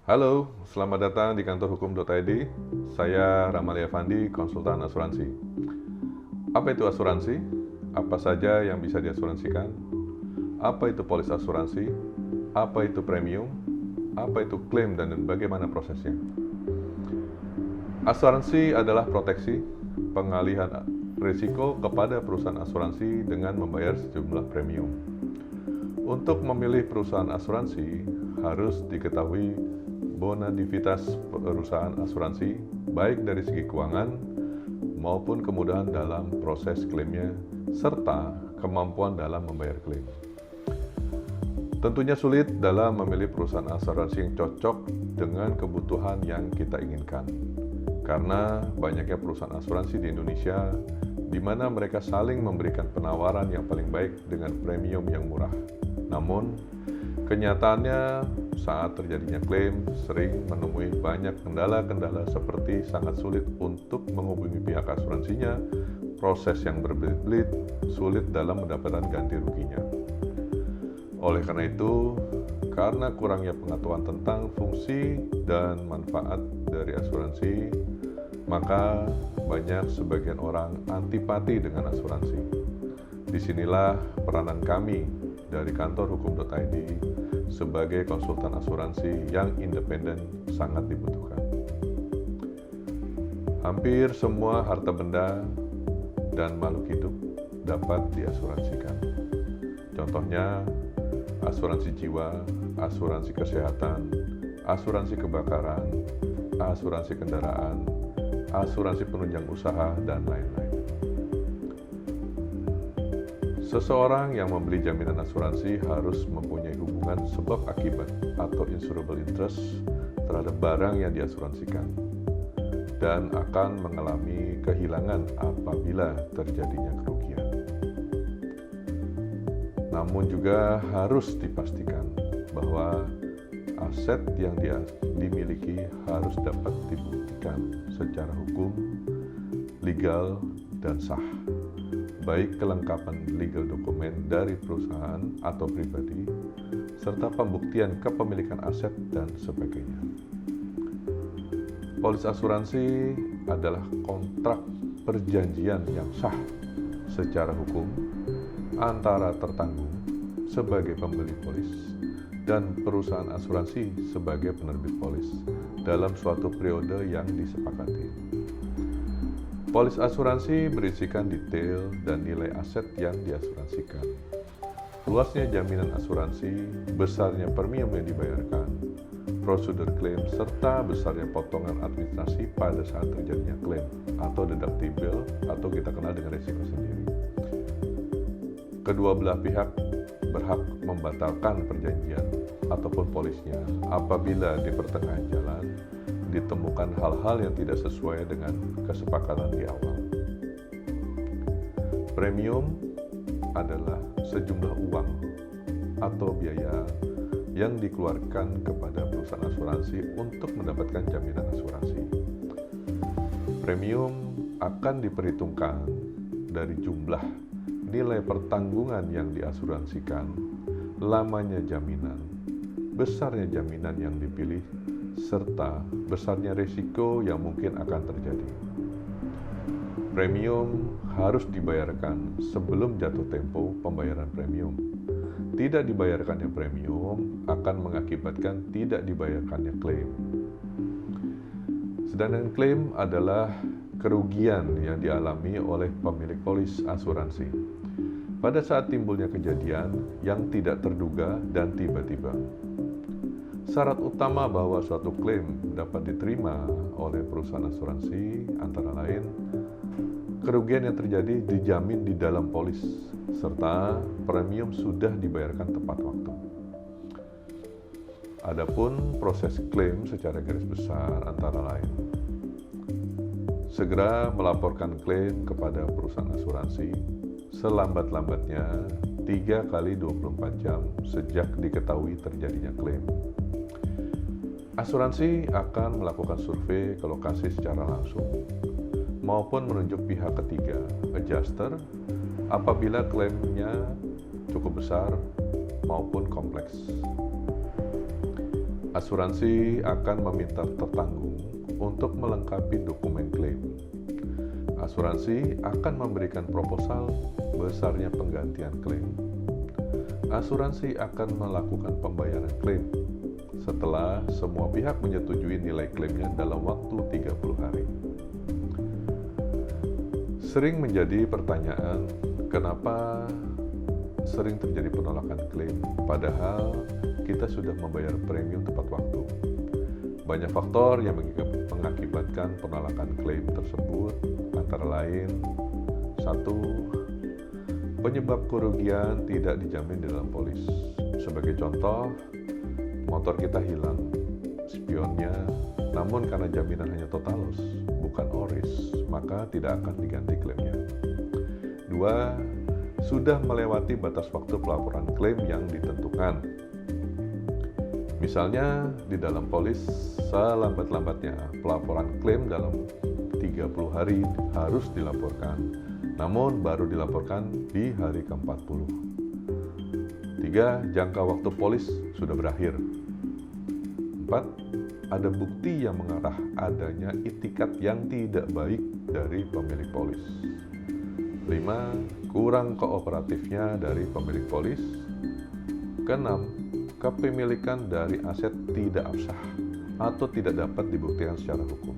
Halo, selamat datang di kantor hukum.id. Saya Ramali Effandi, konsultan asuransi. Apa itu asuransi? Apa saja yang bisa diasuransikan? Apa itu polis asuransi? Apa itu premium? Apa itu klaim dan bagaimana prosesnya? Asuransi adalah proteksi pengalihan risiko kepada perusahaan asuransi dengan membayar sejumlah premium. Untuk memilih perusahaan asuransi, harus diketahui bonadivitas perusahaan asuransi, baik dari segi keuangan maupun kemudahan dalam proses klaimnya, serta kemampuan dalam membayar klaim. Tentunya sulit dalam memilih perusahaan asuransi yang cocok dengan kebutuhan yang kita inginkan, karena banyaknya perusahaan asuransi di Indonesia di mana mereka saling memberikan penawaran yang paling baik dengan premium yang murah. Namun, kenyataannya saat terjadinya klaim sering menemui banyak kendala-kendala seperti sangat sulit untuk menghubungi pihak asuransinya, proses yang berbelit-belit, sulit dalam mendapatkan ganti ruginya. Oleh karena itu, karena kurangnya pengetahuan tentang fungsi dan manfaat dari asuransi, maka banyak sebagian orang antipati dengan asuransi. Disinilah peranan kami dari kantor hukum.id sebagai konsultan asuransi yang independen sangat dibutuhkan. Hampir semua harta benda dan makhluk hidup dapat diasuransikan. Contohnya, asuransi jiwa, asuransi kesehatan, asuransi kebakaran, asuransi kendaraan, asuransi penunjang usaha, dan lain-lain. Seseorang yang membeli jaminan asuransi harus mempunyai hubungan sebab akibat atau insurable interest terhadap barang yang diasuransikan dan akan mengalami kehilangan apabila terjadinya kerugian. Namun juga harus dipastikan bahwa aset yang dimiliki harus dapat dibuktikan secara hukum, legal, dan sah, baik kelengkapan legal dokumen dari perusahaan atau pribadi, serta pembuktian kepemilikan aset dan sebagainya. Polis asuransi adalah kontrak perjanjian yang sah secara hukum antara tertanggung sebagai pembeli polis dan perusahaan asuransi sebagai penerbit polis dalam suatu periode yang disepakati. Polis asuransi berisikan detail dan nilai aset yang diasuransikan, luasnya jaminan asuransi, besarnya premium yang dibayarkan, prosedur klaim, serta besarnya potongan administrasi pada saat terjadinya klaim atau deductible atau kita kenal dengan risiko sendiri. Kedua belah pihak berhak membatalkan perjanjian ataupun polisnya apabila di pertengahan jalan ditemukan hal-hal yang tidak sesuai dengan kesepakatan di awal. Premium adalah sejumlah uang atau biaya yang dikeluarkan kepada perusahaan asuransi untuk mendapatkan jaminan asuransi. Premium akan diperhitungkan dari jumlah nilai pertanggungan yang diasuransikan, lamanya jaminan, besarnya jaminan yang dipilih, serta besarnya risiko yang mungkin akan terjadi. Premium harus dibayarkan sebelum jatuh tempo pembayaran premium. Tidak dibayarkannya premium akan mengakibatkan tidak dibayarkannya klaim. Sedangkan klaim adalah kerugian yang dialami oleh pemilik polis asuransi pada saat timbulnya kejadian yang tidak terduga dan tiba-tiba. Syarat utama bahwa suatu klaim dapat diterima oleh perusahaan asuransi antara lain kerugian yang terjadi dijamin di dalam polis serta premium sudah dibayarkan tepat waktu. Adapun proses klaim secara garis besar antara lain: segera melaporkan klaim kepada perusahaan asuransi selambat-lambatnya 3 kali 24 jam sejak diketahui terjadinya klaim. Asuransi akan melakukan survei ke lokasi secara langsung maupun menunjuk pihak ketiga, adjuster, apabila klaimnya cukup besar maupun kompleks. Asuransi akan meminta tertanggung untuk melengkapi dokumen klaim. Asuransi akan memberikan proposal besarnya penggantian klaim. Asuransi akan melakukan pembayaran klaim setelah semua pihak menyetujui nilai klaimnya dalam waktu 30 hari. Sering menjadi pertanyaan, kenapa sering terjadi penolakan klaim padahal kita sudah membayar premium tepat waktu. Banyak faktor yang mengakibatkan penolakan klaim tersebut, antara lain 1. Penyebab kerugian tidak dijamin di dalam polis. Sebagai contoh, motor kita hilang, spionnya, namun karena jaminan hanya total loss, bukan oris, maka tidak akan diganti klaimnya. 2. Sudah melewati batas waktu pelaporan klaim yang ditentukan. Misalnya, di dalam polis, selambat-lambatnya pelaporan klaim dalam 30 hari harus dilaporkan, namun baru dilaporkan di hari ke-40. 3. Jangka waktu polis sudah berakhir. 4. Ada bukti yang mengarah adanya itikat yang tidak baik dari pemilik polis. 5. Kurang kooperatifnya dari pemilik polis. 6. Kepemilikan dari aset tidak absah atau tidak dapat dibuktikan secara hukum.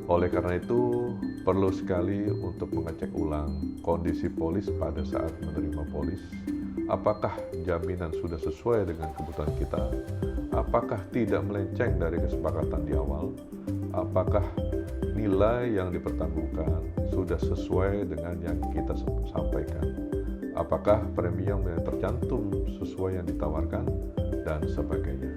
Oleh karena itu, perlu sekali untuk mengecek ulang kondisi polis pada saat menerima polis. Apakah jaminan sudah sesuai dengan kebutuhan kita? Apakah tidak melenceng dari kesepakatan di awal? Apakah nilai yang dipertanggungkan sudah sesuai dengan yang kita sampaikan? Apakah premium yang tercantum sesuai yang ditawarkan? Dan sebagainya.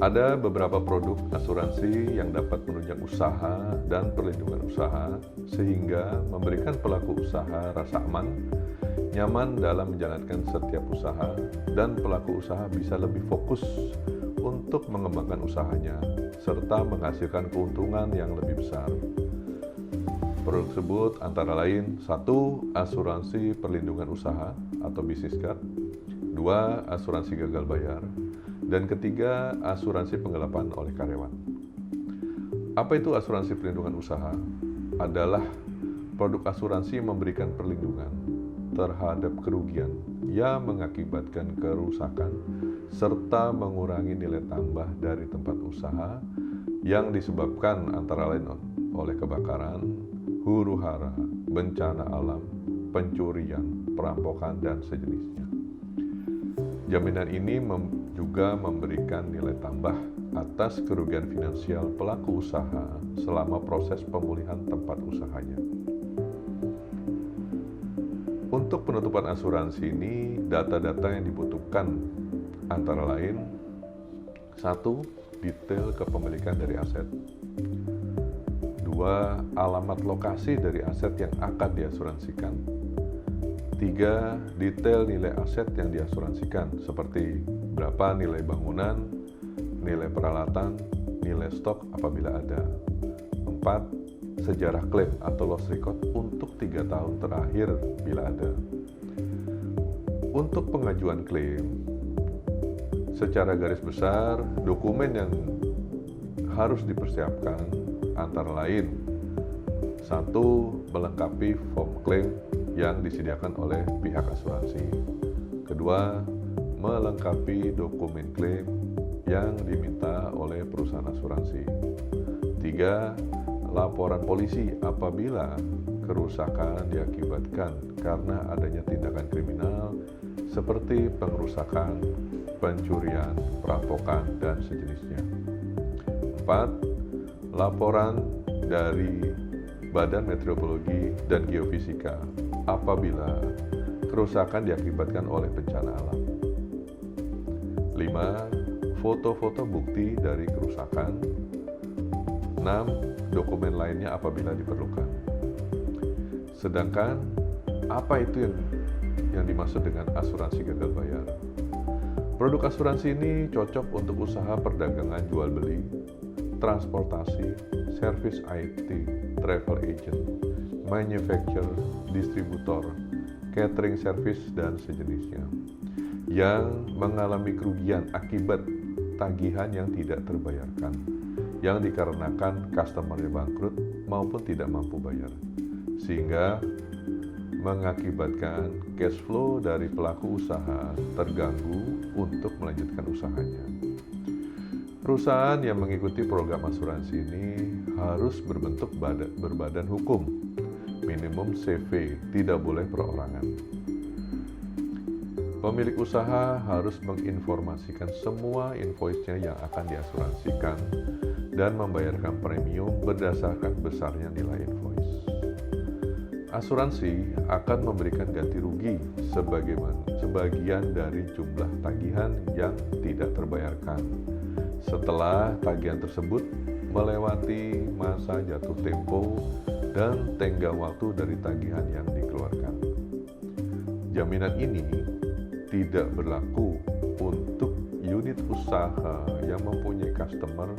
Ada beberapa produk asuransi yang dapat menunjang usaha dan perlindungan usaha sehingga memberikan pelaku usaha rasa aman, nyaman dalam menjalankan setiap usaha, dan pelaku usaha bisa lebih fokus untuk mengembangkan usahanya serta menghasilkan keuntungan yang lebih besar. Produk tersebut antara lain 1. Asuransi perlindungan usaha atau business guard. 2. Asuransi gagal bayar. Dan ketiga, asuransi penggelapan oleh karyawan. Apa itu asuransi perlindungan usaha? Adalah produk asuransi yang memberikan perlindungan terhadap kerugian yang mengakibatkan kerusakan serta mengurangi nilai tambah dari tempat usaha yang disebabkan antara lain oleh kebakaran, huru-hara, bencana alam, pencurian, perampokan, dan sejenisnya. Jaminan ini juga memberikan nilai tambah atas kerugian finansial pelaku usaha selama proses pemulihan tempat usahanya. Untuk penutupan asuransi ini, data-data yang dibutuhkan antara lain 1. Detail kepemilikan dari aset. 2. Alamat lokasi dari aset yang akan diasuransikan. 3. Detail nilai aset yang diasuransikan seperti berapa nilai bangunan, nilai peralatan, nilai stok apabila ada. 4. Sejarah klaim atau loss record untuk 3 tahun terakhir bila ada. Untuk pengajuan klaim, secara garis besar, dokumen yang harus dipersiapkan antara lain 1. Melengkapi form klaim yang disediakan oleh pihak asuransi. 2. Melengkapi dokumen klaim yang diminta oleh perusahaan asuransi. 3. Laporan polisi apabila kerusakan diakibatkan karena adanya tindakan kriminal seperti pengerusakan, pencurian, perampokan, dan sejenisnya. 4. Laporan dari Badan Meteorologi dan Geofisika apabila kerusakan diakibatkan oleh bencana alam. 5. Foto-foto bukti dari kerusakan. 6. Dokumen lainnya apabila diperlukan. Sedangkan apa itu yang dimaksud dengan asuransi gagal bayar? Produk asuransi ini cocok untuk usaha perdagangan jual beli, transportasi, service IT, travel agent, manufacturer, distributor, catering service, dan sejenisnya. yang mengalami kerugian akibat tagihan yang tidak terbayarkan, yang dikarenakan customer bangkrut maupun tidak mampu bayar, sehingga mengakibatkan cash flow dari pelaku usaha terganggu untuk melanjutkan usahanya. Perusahaan yang mengikuti program asuransi ini harus berbentuk berbadan hukum, minimum CV, tidak boleh perorangan. Pemilik usaha harus menginformasikan semua invoice-nya yang akan diasuransikan dan membayarkan premium berdasarkan besarnya nilai invoice. Asuransi akan memberikan ganti rugi sebagian dari jumlah tagihan yang tidak terbayarkan setelah tagihan tersebut melewati masa jatuh tempo dan tenggang waktu dari tagihan yang dikeluarkan. Jaminan ini tidak berlaku untuk unit usaha yang mempunyai customer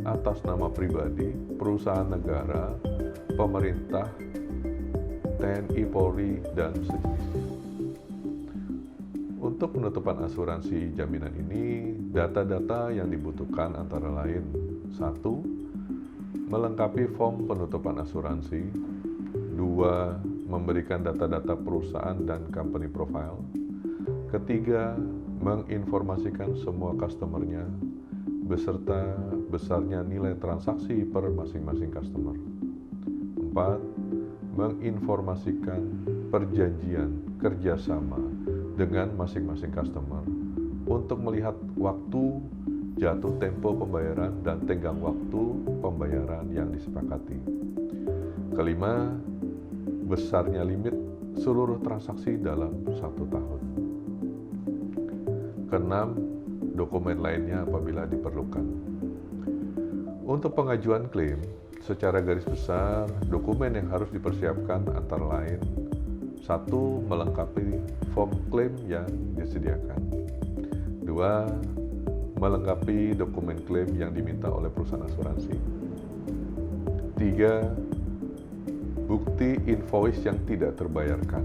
atas nama pribadi, perusahaan negara, pemerintah, TNI, Polri, dan sejenisnya. Untuk penutupan asuransi jaminan ini, data-data yang dibutuhkan antara lain: 1. Melengkapi form penutupan asuransi. 2. Memberikan data-data perusahaan dan company profile. Ketiga, menginformasikan semua customernya beserta besarnya nilai transaksi per masing-masing customer. 4. Menginformasikan perjanjian kerjasama dengan masing-masing customer untuk melihat waktu jatuh tempo pembayaran dan tenggang waktu pembayaran yang disepakati. Kelima, besarnya limit seluruh transaksi dalam 1 tahun. Keenam, dokumen lainnya apabila diperlukan. Untuk pengajuan klaim, secara garis besar, dokumen yang harus dipersiapkan antara lain: 1. Melengkapi form klaim yang disediakan. 2. Melengkapi dokumen klaim yang diminta oleh perusahaan asuransi. 3. Bukti invoice yang tidak terbayarkan.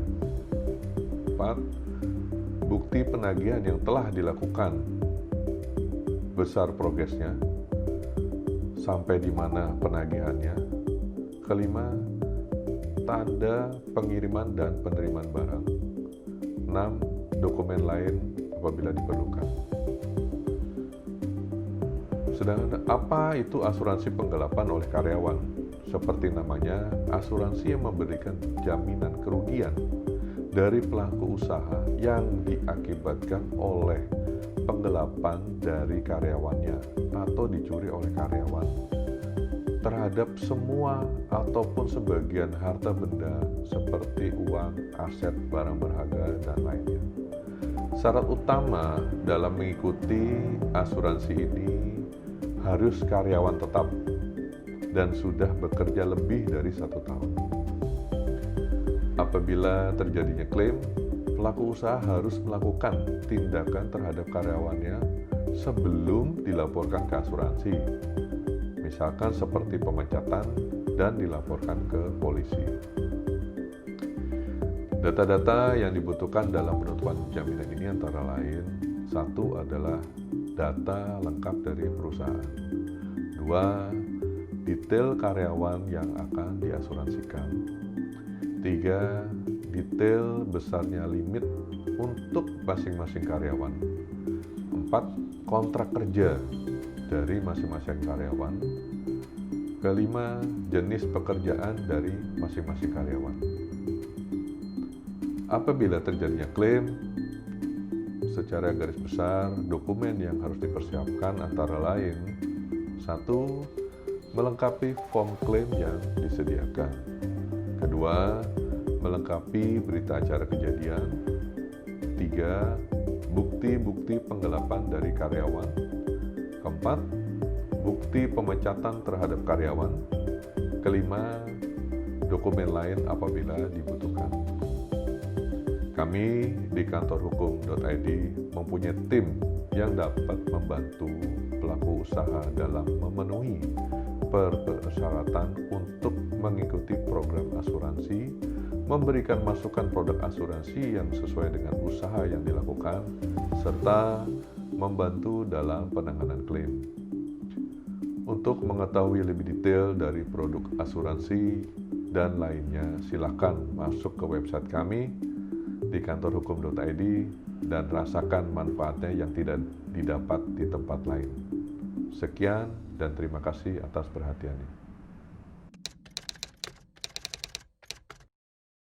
4. Bukti penagihan yang telah dilakukan, besar progresnya, sampai di mana penagihannya. Kelima, tanda pengiriman dan penerimaan barang. 6. Dokumen lain apabila diperlukan. Sedangkan apa itu asuransi penggelapan oleh karyawan? Seperti namanya, asuransi yang memberikan jaminan kerugian dari pelaku usaha yang diakibatkan oleh penggelapan dari karyawannya atau dicuri oleh karyawan terhadap semua ataupun sebagian harta benda seperti uang, aset, barang berharga, dan lainnya. Syarat utama dalam mengikuti asuransi ini harus karyawan tetap dan sudah bekerja lebih dari 1 tahun. Apabila terjadinya klaim, pelaku usaha harus melakukan tindakan terhadap karyawannya sebelum dilaporkan ke asuransi, misalkan seperti pemecatan dan dilaporkan ke polisi. Data-data yang dibutuhkan dalam penutupan jaminan ini antara lain: 1. adalah data lengkap dari perusahaan. 2. Detail karyawan yang akan diasuransikan. 3. Detail besarnya limit untuk masing-masing karyawan. 4. Kontrak kerja dari masing-masing karyawan. Kelima, jenis pekerjaan dari masing-masing karyawan. Apabila terjadinya klaim, secara garis besar, dokumen yang harus dipersiapkan antara lain: 1. Melengkapi form klaim yang disediakan. 2. Melengkapi berita acara kejadian. 3. Bukti-bukti penggelapan dari karyawan. 4. Bukti pemecatan terhadap karyawan. 5. Dokumen lain apabila dibutuhkan. Kami di kantorhukum.id mempunyai tim yang dapat membantu pelaku usaha dalam memenuhi persyaratan untuk mengikuti program asuransi memberikan masukan produk asuransi yang sesuai dengan usaha yang dilakukan, serta membantu dalam penanganan klaim. Untuk mengetahui lebih detail dari produk asuransi dan lainnya, silakan masuk ke website kami di kantorhukum.id dan rasakan manfaatnya yang tidak didapat di tempat lain. Sekian dan terima kasih atas perhatiannya.